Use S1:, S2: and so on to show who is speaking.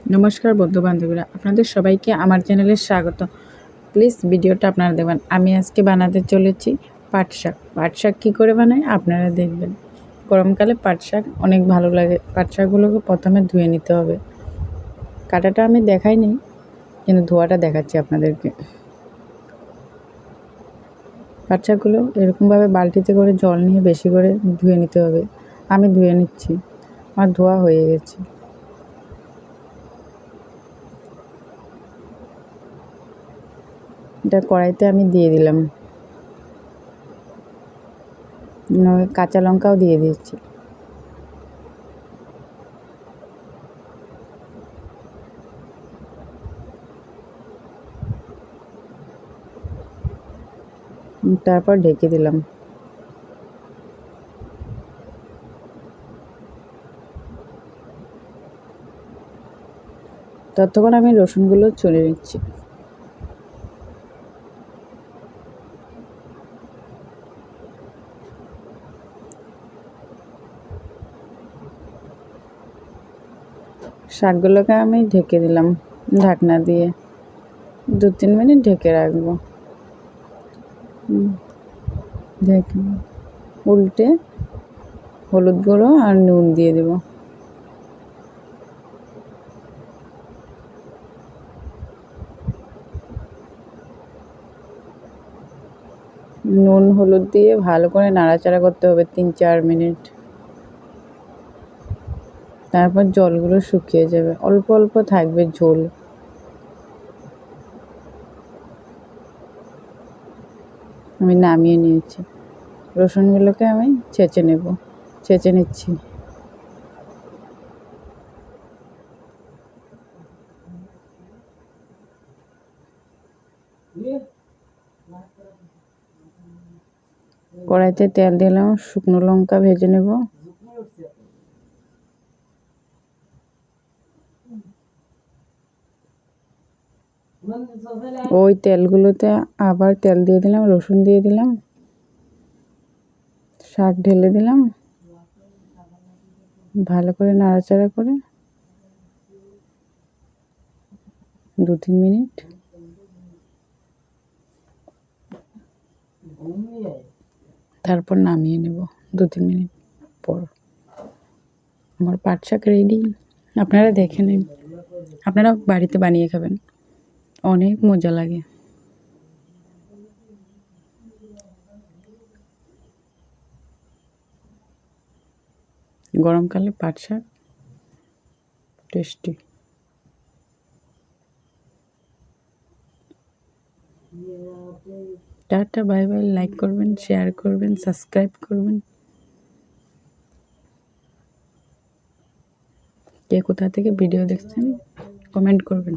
S1: নমস্কার বন্ধু বান্ধবীরা, আপনাদের সবাইকে আমার চ্যানেলে স্বাগত। প্লিজ ভিডিওটা আপনারা দেখবেন। আমি আজকে বানাতে চলেছি পাট শাক। পাট শাক কী করে বানাই আপনারা দেখবেন। গরমকালে পাট শাক অনেক ভালো লাগে। পাট শাকগুলোকে প্রথমে ধুয়ে নিতে হবে। কাটাটা আমি দেখাইনি, কিন্তু ধোয়াটা দেখাচ্ছি আপনাদেরকে। পাট শাকগুলো এরকমভাবে বালতিতে করে জল নিয়ে বেশি করে ধুয়ে নিতে হবে। আমি ধুয়ে নিচ্ছি, আমার ধোয়া হয়ে গেছে। এটা কড়াইতে আমি দিয়ে দিলাম, কাঁচা লঙ্কাও দিয়ে দিচ্ছি। তারপর ঢেকে দিলাম। ততক্ষণ আমি রসুনগুলো ছড়িয়ে নিচ্ছি। শাকগুলোকে আমি ঢেকে দিলাম ঢাকনা দিয়ে, 2-3 মিনিট ঢেকে রাখবো। ঢেকে উল্টে হলুদ গুঁড়ো আর নুন দিয়ে দেব। নুন হলুদ দিয়ে ভালো করে নাড়াচাড়া করতে হবে 3-4 মিনিট। তারপর জলগুলো শুকিয়ে যাবে, অল্প অল্প থাকবে ঝোল। আমি নামিয়ে নিয়েছি। রসুনগুলোকে আমি ছেঁচে নিচ্ছি। কড়াইতে তেল দিলাম, শুকনো লঙ্কা ভেজে নেব। ওই তেলগুলোতে আবার তেল দিয়ে দিলাম, রসুন দিয়ে দিলাম, শাক ঢেলে দিলাম। ভালো করে নাড়াচাড়া করে 2-3 মিনিট তারপর নামিয়ে নেব। 2-3 মিনিট পর আমার পাট শাক রেডি। আপনারা দেখে নিন, আপনারা বাড়িতে বানিয়ে খাবেন, অনেক মজা লাগে। গরমকালে পাট শাক tasty. Tata, bye bye. Like করবেন, শেয়ার করবেন, সাবস্ক্রাইব করবেন। কে কোথা থেকে ভিডিও দেখছেন কমেন্ট করবেন।